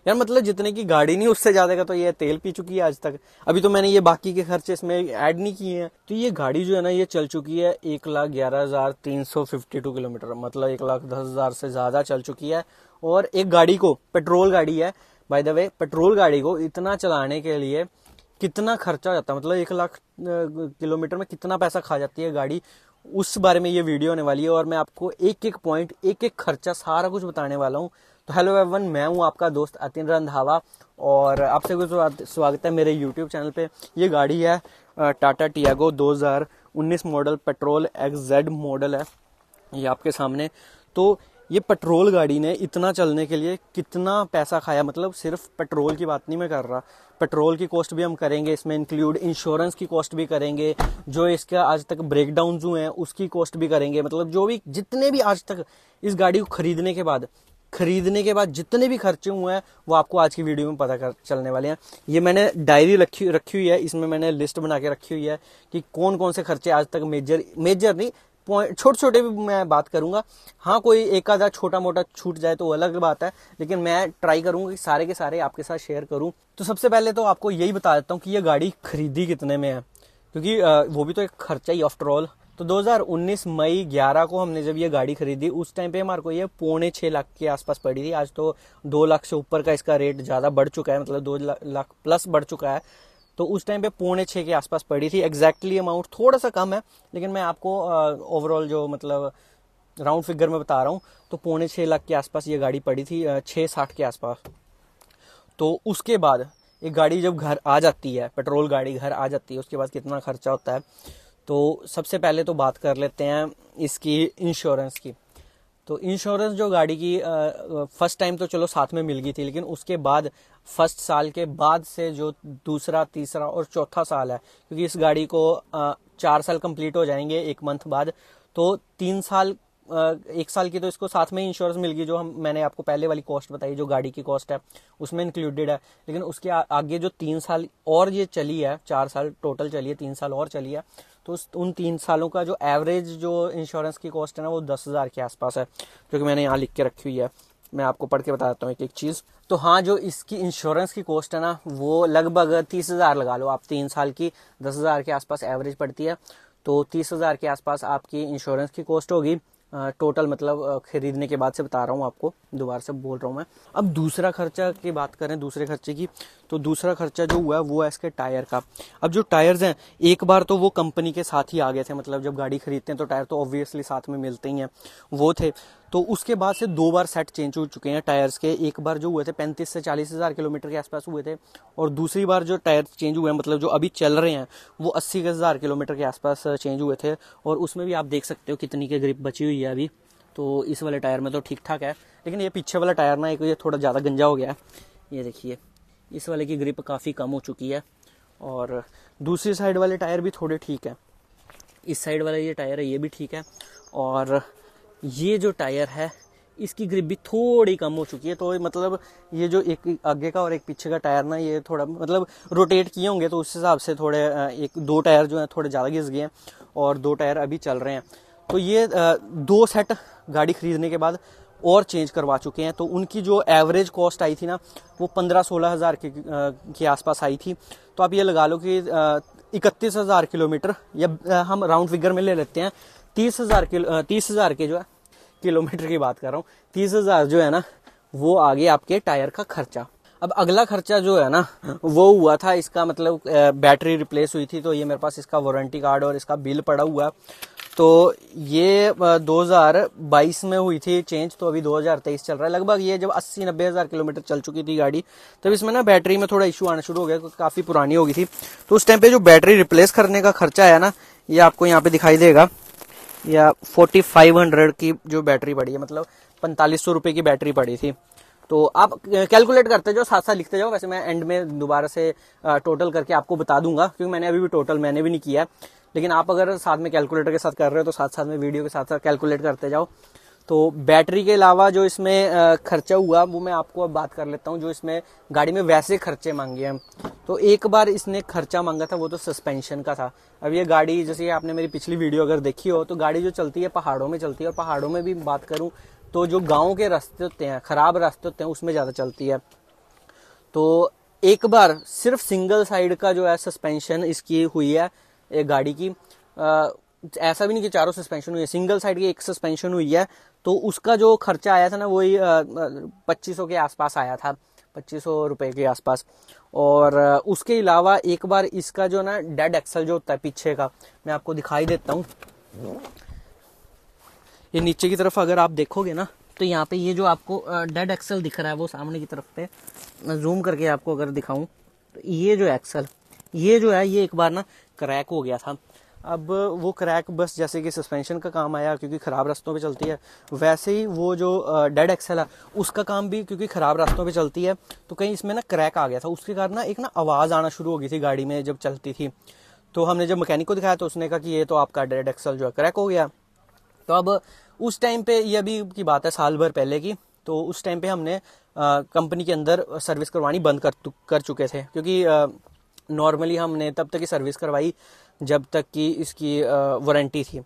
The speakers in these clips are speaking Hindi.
यार मतलब जितने की गाड़ी नहीं उससे ज्यादा का तो ये तेल पी चुकी है आज तक। अभी तो मैंने ये बाकी के खर्चे इसमें ऐड नहीं किए हैं। तो ये गाड़ी जो है ना ये चल चुकी है 1,11,352 किलोमीटर, मतलब 1,10,000 से ज्यादा चल चुकी है। और एक गाड़ी को, पेट्रोल गाड़ी है बाय द वे, पेट्रोल गाड़ी को इतना चलाने के लिए कितना खर्चा हो जाता है, मतलब 1,00,000 किलोमीटर में कितना पैसा खा जाती है गाड़ी, उस बारे में ये वीडियो होने वाली है। और मैं आपको एक एक पॉइंट, एक एक खर्चा, सारा कुछ बताने वाला हूँ। तो हेलो एवरीवन, मैं हूँ आपका दोस्त अतिन रंधावा और आपसे कुछ स्वागत है मेरे यूट्यूब चैनल पे। ये गाड़ी है Tata Tiago 2019 model, petrol XZ model है ये आपके सामने। तो ये पेट्रोल गाड़ी ने इतना चलने के लिए कितना पैसा खाया, मतलब सिर्फ पेट्रोल की बात नहीं मैं कर रहा, पेट्रोल की कॉस्ट भी हम करेंगे इसमें इंक्लूड, इंश्योरेंस की कॉस्ट भी करेंगे, जो इसका आज तक ब्रेकडाउन हुए हैं उसकी कॉस्ट भी करेंगे, मतलब जो भी जितने भी आज तक इस गाड़ी को खरीदने के बाद जितने भी खर्चे हुए हैं वो आपको आज की वीडियो में पता कर चलने वाले हैं। ये मैंने डायरी रखी हुई है, इसमें मैंने लिस्ट बना के रखी हुई है कि कौन कौन से खर्चे आज तक मेजर नहीं, छोटे छोटे भी मैं बात करूंगा। हाँ, कोई एक आधा छोटा मोटा छूट जाए तो वो अलग बात है, लेकिन मैं ट्राई करूंगा कि सारे के सारे आपके साथ शेयर करूं। तो सबसे पहले तो आपको यही बता देता हूं कि ये गाड़ी खरीदी कितने में है, क्योंकि वो भी तो एक खर्चा ही आफ्टर ऑल। तो 2019 मई 11 को हमने जब ये गाड़ी खरीदी उस टाइम पे हमारे को ये 5.25 लाख के आसपास पड़ी थी। आज तो 2 लाख से ऊपर का इसका रेट ज्यादा बढ़ चुका है, मतलब 2 लाख प्लस बढ़ चुका है। तो उस टाइम पे 5.25 के आसपास पड़ी थी। एग्जैक्टली अमाउंट थोड़ा सा कम है, लेकिन मैं आपको ओवरऑल जो मतलब राउंड फिगर में बता रहा हूँ, तो 5.25 लाख के आसपास ये गाड़ी पड़ी थी, 660 के आसपास। तो उसके बाद एक गाड़ी जब घर आ जाती है, पेट्रोल गाड़ी घर आ जाती है, उसके बाद कितना खर्चा होता है। तो सबसे पहले तो बात कर लेते हैं इसकी इंश्योरेंस की। तो इंश्योरेंस जो गाड़ी की फर्स्ट टाइम तो चलो साथ में मिल गई थी, लेकिन उसके बाद फर्स्ट साल के बाद से जो दूसरा, तीसरा और चौथा साल है, क्योंकि इस गाड़ी को 4 साल कंप्लीट हो जाएंगे एक मंथ बाद, तो 3 साल, 1 साल की तो इसको साथ में इंश्योरेंस मिल गई, जो मैंने आपको पहले वाली कॉस्ट बताई जो गाड़ी की कॉस्ट है उसमें इंक्लूडेड है। लेकिन उसके आगे जो 3 साल और ये चली है, 4 साल टोटल चली है, 3 साल और चली है, तो उन 3 सालों का जो एवरेज जो इंश्योरेंस की कॉस्ट है ना वो 10,000 के आसपास है, जो कि मैंने यहाँ लिख के रखी हुई है। मैं आपको पढ़ के बता देता हूँ एक एक चीज। तो हाँ, जो इसकी इंश्योरेंस की कॉस्ट है ना वो लगभग 30,000 लगा लो आप, 3 साल की 10,000 के आसपास एवरेज पड़ती है। तो 30,000 के आसपास आपकी इंश्योरेंस की कॉस्ट होगी टोटल, मतलब खरीदने के बाद से बता रहा हूँ आपको, दोबारा से बोल रहा हूँ मैं। अब दूसरा खर्चा की बात करें, दूसरे खर्चे की, तो दूसरा खर्चा जो हुआ है वो है इसके टायर का। अब जो टायर्स हैं, एक बार तो वो कंपनी के साथ ही आ गए थे, मतलब जब गाड़ी खरीदते हैं तो टायर तो ऑब्वियसली साथ में मिलते ही हैं, वो थे। तो उसके बाद से 2 बार सेट चेंज हो चुके हैं टायर्स के। एक बार जो हुए थे 35 से 40,000 किलोमीटर के आसपास हुए थे, और दूसरी बार जो टायर चेंज हुए हैं, मतलब जो अभी चल रहे हैं, वो 80,000 किलोमीटर के आसपास चेंज हुए थे। और उसमें भी आप देख सकते हो कितनी की ग्रिप बची हुई है अभी। तो इस वाले टायर में तो ठीक ठाक है, लेकिन ये पीछे वाला टायर ना एक ये थोड़ा ज़्यादा गंजा हो गया है। ये देखिए, इस वाले की ग्रिप काफ़ी कम हो चुकी है, और दूसरी साइड वाले टायर भी थोड़े ठीक है। इस साइड वाला ये टायर है ये भी ठीक है, और ये जो टायर है इसकी ग्रिप भी थोड़ी कम हो चुकी है। तो मतलब ये जो एक आगे का और एक पीछे का टायर ना, ये थोड़ा मतलब रोटेट किए होंगे, तो उस हिसाब से थोड़े 1-2 टायर जो है थोड़े ज़्यादा घिस गए हैं, और 2 टायर अभी चल रहे हैं। तो ये 2 सेट गाड़ी खरीदने के बाद और चेंज करवा चुके हैं। तो उनकी जो एवरेज कॉस्ट आई थी ना वो 15-16 हज़ार के आसपास आई थी। तो आप ये लगा लो कि 31,000 किलोमीटर, या हम राउंड फिगर में ले लेते हैं 30,000 के जो है किलोमीटर की बात कर रहा हूँ, 30,000 जो है ना वो आगे आपके टायर का खर्चा। अब अगला खर्चा जो है ना वो हुआ था इसका, मतलब बैटरी रिप्लेस हुई थी, तो ये मेरे पास इसका वारंटी कार्ड और इसका बिल पड़ा हुआ है। तो ये 2022 में हुई थी चेंज, तो अभी 2023 चल रहा है। लगभग ये जब 80-90 हज़ार किलोमीटर चल चुकी थी गाड़ी, तब इसमें ना बैटरी में थोड़ा इशू आना शुरू हो गया, काफ़ी पुरानी हो गई थी। तो उस टाइम पे जो बैटरी रिप्लेस करने का खर्चा है ना, ये आपको यहाँ पे दिखाई देगा, या 4500 की जो बैटरी पड़ी है, मतलब 4500 रुपये की बैटरी पड़ी थी। तो आप कैलकुलेट करते जाओ, साथ साथ लिखते जाओ। वैसे मैं एंड में दोबारा से टोटल करके आपको बता दूंगा, क्योंकि मैंने अभी भी टोटल मैंने भी नहीं किया, लेकिन आप अगर साथ में कैलकुलेटर के साथ कर रहे हो तो साथ साथ में वीडियो के साथ साथ कैलकुलेट करते जाओ। तो बैटरी के अलावा जो इसमें खर्चा हुआ वो मैं आपको अब बात कर लेता हूँ, जो इसमें गाड़ी में वैसे खर्चे मांगे हैं। तो एक बार इसने खर्चा मांगा था, वो तो सस्पेंशन का था। अब ये गाड़ी, जैसे आपने मेरी पिछली वीडियो अगर देखी हो, तो गाड़ी जो चलती है पहाड़ों में चलती है, और पहाड़ों में भी बात करूँ तो जो गाँव के रास्ते होते हैं, खराब रास्ते होते हैं, उसमें ज़्यादा चलती है। तो एक बार सिर्फ सिंगल साइड का जो है सस्पेंशन इसकी हुई है एक गाड़ी की, ऐसा भी नहीं कि चारों सस्पेंशन हुई है, सिंगल साइड की एक सस्पेंशन हुई है। तो उसका जो खर्चा आया था ना वही 2500 के आसपास आया था, 2500 रुपए के आसपास। और उसके अलावा एक बार इसका जो ना डेड एक्सल जो होता है पीछे का, मैं आपको दिखाई देता हूँ। ये नीचे की तरफ अगर आप देखोगे ना तो यहाँ पे ये जो आपको डेड एक्सल दिख रहा है वो सामने की तरफ पे, मैं जूम करके आपको अगर दिखाऊं तो ये जो एक्सल ये जो है ये एक बार ना क्रैक हो गया था। अब वो क्रैक बस जैसे कि सस्पेंशन का काम आया क्योंकि ख़राब रास्तों पे चलती है, वैसे ही वो जो डेड एक्सल है उसका काम भी क्योंकि ख़राब रास्तों पे चलती है तो कहीं इसमें ना क्रैक आ गया था। उसके कारण ना एक ना आवाज़ आना शुरू हो गई थी गाड़ी में जब चलती थी। तो हमने जब मैकेनिक को दिखाया तो उसने कहा कि ये तो आपका डेड एक्सल जो है क्रैक हो गया। तो अब उस टाइम पे, ये अभी की बात है साल भर पहले की, तो उस टाइम पे हमने कंपनी के अंदर सर्विस करवानी बंद कर चुके थे क्योंकि नॉर्मली हमने तब तक ही सर्विस करवाई जब तक कि इसकी वारंटी थी।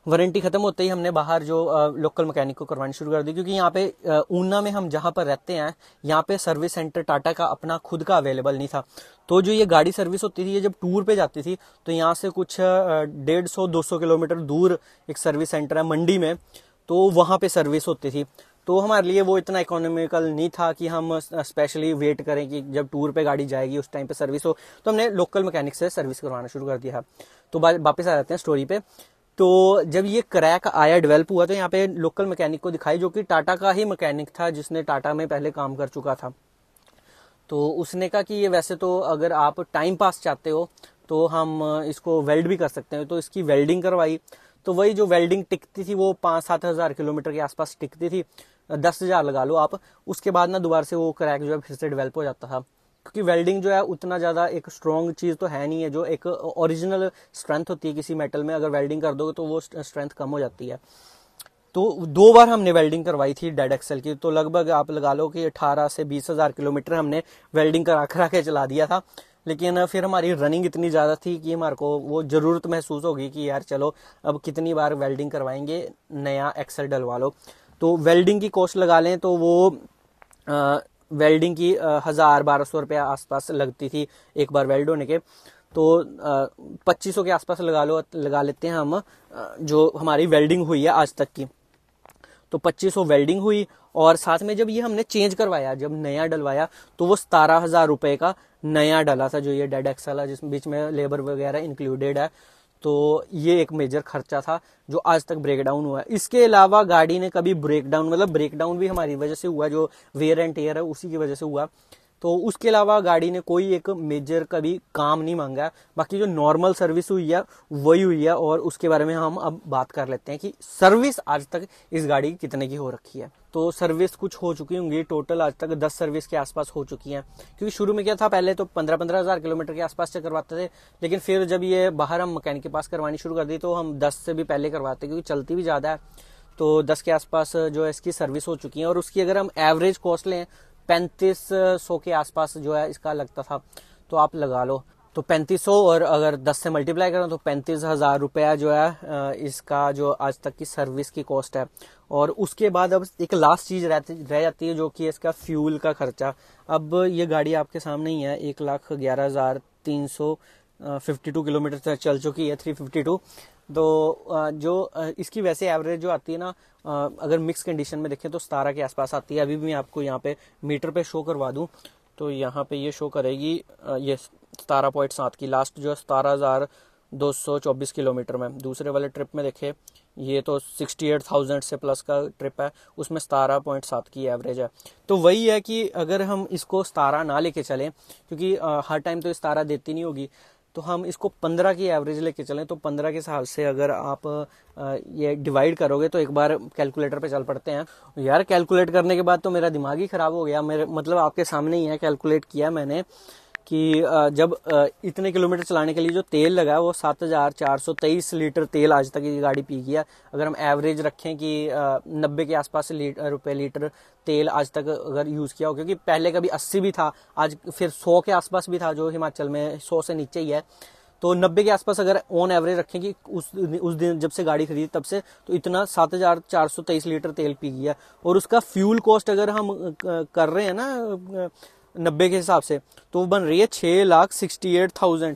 वारंटी ख़त्म होते ही हमने बाहर जो लोकल मैकेनिक को करवानी शुरू कर दी क्योंकि यहाँ पे ऊना में हम जहाँ पर रहते हैं यहाँ पे सर्विस सेंटर टाटा का अपना खुद का अवेलेबल नहीं था। तो जो ये गाड़ी सर्विस होती थी, ये जब टूर पे जाती थी तो यहाँ से कुछ 150-200 किलोमीटर दूर एक सर्विस सेंटर है मंडी में, तो वहाँ पे सर्विस होती थी। तो हमारे लिए वो इतना इकोनॉमिकल नहीं था कि हम स्पेशली वेट करें कि जब टूर पे गाड़ी जाएगी उस टाइम पे सर्विस हो, तो हमने लोकल मैकेनिक से सर्विस करवाना शुरू कर दिया। तो वापस आ जाते हैं स्टोरी पे। तो जब ये क्रैक आया, डेवलप हुआ, तो यहाँ पे लोकल मैकेनिक को दिखाई जो कि टाटा का ही मैकेनिक था जिसने टाटा में पहले काम कर चुका था। तो उसने कहा कि ये वैसे तो अगर आप टाइम पास चाहते हो तो हम इसको वेल्ड भी कर सकते हैं। तो इसकी वेल्डिंग करवाई। तो वही जो वेल्डिंग टिकती थी वो 5-7 हज़ार किलोमीटर के आसपास टिकती थी, 10,000 लगा लो आप। उसके बाद ना दोबारा से वो क्रैक जो है फिर से डेवलप हो जाता था क्योंकि वेल्डिंग जो है उतना ज़्यादा एक स्ट्रॉन्ग चीज़ तो है नहीं है। जो एक ओरिजिनल स्ट्रेंथ होती है किसी मेटल में, अगर वेल्डिंग कर दोगे तो वो स्ट्रेंथ कम हो जाती है। तो 2 बार हमने वेल्डिंग करवाई थी डेड एक्सल की, तो लगभग आप लगा लो कि 18 से 20 हज़ार किलोमीटर हमने वेल्डिंग करा के चला दिया था। लेकिन फिर हमारी रनिंग इतनी ज़्यादा थी कि हमारे को वो ज़रूरत महसूस होगी कि यार चलो अब कितनी बार वेल्डिंग करवाएंगे, नया एक्सल डलवा लो। तो वेल्डिंग की कॉस्ट लगा लें तो वो वेल्डिंग की 1,000-1,200 रुपये आसपास लगती थी एक बार वेल्ड होने के। तो 2500 के आसपास लगा लेते हैं हम, जो हमारी वेल्डिंग हुई है आज तक की। तो 2500 वेल्डिंग हुई और साथ में जब ये हमने चेंज करवाया, जब नया डलवाया, तो वो 17,000 रुपये का नया डला था जो ये डेड एक्सल है, जिसमें बीच में लेबर वगैरह इंक्लूडेड है। तो ये एक मेजर खर्चा था जो आज तक ब्रेक डाउन हुआ है। इसके अलावा गाड़ी ने कभी ब्रेक डाउन भी हमारी वजह से हुआ, जो वेयर एंड टेयर है उसी की वजह से हुआ। तो उसके अलावा गाड़ी ने कोई एक मेजर कभी काम नहीं मांगा। बाकी जो नॉर्मल सर्विस हुई है वही हुई है, और उसके बारे में हम अब बात कर लेते हैं कि सर्विस आज तक इस गाड़ी की कितने की हो रखी है। तो सर्विस कुछ हो चुकी होंगी, टोटल आज तक 10 सर्विस के आसपास हो चुकी हैं। क्योंकि शुरू में क्या था, पहले तो 15-15 हज़ार किलोमीटर के आसपास से करवाते थे, लेकिन फिर जब ये बाहर हम मैकेनिक के पास करवानी शुरू कर दी तो हम 10 से भी पहले करवाते, क्योंकि चलती भी ज़्यादा है। तो 10 के आसपास जो है इसकी सर्विस हो चुकी है, और उसकी अगर हम एवरेज कॉस्ट लें 3500 के आसपास जो है इसका लगता था। तो आप लगा लो तो 3500, और अगर 10 से मल्टीप्लाई करें तो 35,000 रुपया जो है इसका जो आज तक की सर्विस की कॉस्ट है। और उसके बाद अब एक लास्ट चीज रह जाती है जो कि इसका फ्यूल का खर्चा। अब ये गाड़ी आपके सामने ही है, 1,11,352 किलोमीटर चल चुकी है, 352। तो जो इसकी वैसे एवरेज जो आती है ना, अगर मिक्स कंडीशन में देखें तो 17 के आसपास आती है। अभी भी मैं आपको यहाँ पे मीटर पे शो करवा दूं तो यहाँ पे ये शो करेगी ये 17.7 की, लास्ट जो है 17,224 किलोमीटर में। दूसरे वाले ट्रिप में देखे ये तो 68,000 से प्लस का ट्रिप है, उसमें 17.7 की एवरेज है। तो वही है कि अगर हम इसको 17 ना लेके चलें, क्योंकि हर टाइम तो 17 देती नहीं होगी, तो हम इसको 15 की एवरेज लेके चलें तो 15 के हिसाब से अगर आप ये डिवाइड करोगे तो एक बार कैलकुलेटर पे चल पड़ते हैं। यार कैलकुलेट करने के बाद तो मेरा दिमाग ही खराब हो गया। मेरे मतलब आपके सामने ही है, कैलकुलेट किया मैंने कि जब इतने किलोमीटर चलाने के लिए जो तेल लगा है वो 7,423 लीटर तेल आज तक ये गाड़ी पी गया। अगर हम एवरेज रखें कि 90 के आसपास रुपए लीटर तेल आज तक अगर यूज़ किया हो, क्योंकि पहले कभी 80 भी था, आज फिर 100 के आसपास भी था, जो हिमाचल में 100 से नीचे ही है। तो 90 के आसपास अगर ऑन एवरेज रखें कि उस दिन जब से गाड़ी खरीदी तब से, तो इतना 7,423 लीटर तेल पी गया। और उसका फ्यूल कॉस्ट अगर हम कर रहे हैं ना 90 के हिसाब से, तो वो बन रही है 6,68,000।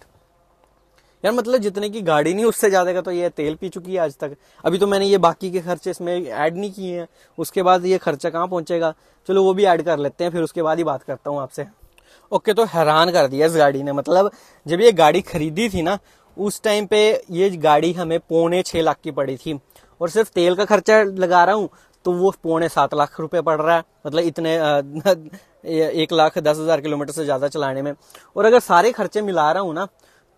यार मतलब जितने की गाड़ी नहीं उससे ज्यादा का तो ये तेल पी चुकी है आज तक। अभी तो मैंने ये बाकी के खर्चे इसमें ऐड नहीं किए हैं, उसके बाद ये खर्चा कहाँ पहुंचेगा। चलो वो भी ऐड कर लेते हैं, फिर उसके बाद ही बात करता हूँ आपसे। ओके, तो हैरान कर दिया इस गाड़ी ने। मतलब जब ये गाड़ी खरीदी थी ना, उस टाइम पे ये गाड़ी हमें 5.25 लाख की पड़ी थी, और सिर्फ तेल का खर्चा लगा रहा हूँ तो वो 6.25 लाख रुपए पड़ रहा है। मतलब इतने 1,10,000 किलोमीटर से ज्यादा चलाने में। और अगर सारे खर्चे मिला रहा हूँ ना,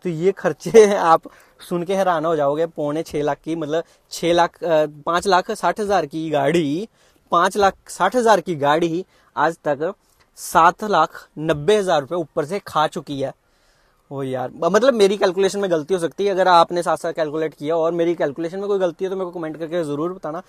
तो ये खर्चे आप सुन के हैरान हो जाओगे। 6.25 लाख की, मतलब 5,60,000 की गाड़ी, 5,60,000 की गाड़ी आज तक 7,90,000 रुपए ऊपर से खा चुकी है। ओ यार, मतलब मेरी कैलकुलेशन में गलती हो सकती है, अगर आपने साथ साथ कैलकुलेट किया और मेरी कैलकुलेशन में कोई गलती है तो मेरे को कमेंट करके जरूर बताना।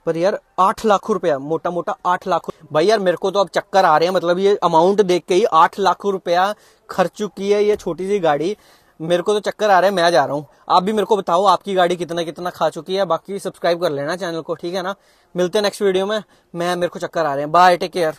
पर यार 8 लाख रुपया, मोटा मोटा 8 लाख भाई यार मेरे को तो अब चक्कर आ रहे हैं। मतलब ये अमाउंट देख के ही 8 लाख रुपया खर्च चुकी है ये छोटी सी गाड़ी। मेरे को तो चक्कर आ रहा है, मैं जा रहा हूँ। आप भी मेरे को बताओ आपकी गाड़ी कितना कितना खा चुकी है। बाकी सब्सक्राइब कर लेना चैनल को, ठीक है ना। मिलते हैं नेक्स्ट वीडियो में। मेरे को चक्कर आ रहे हैं। Bye, take care.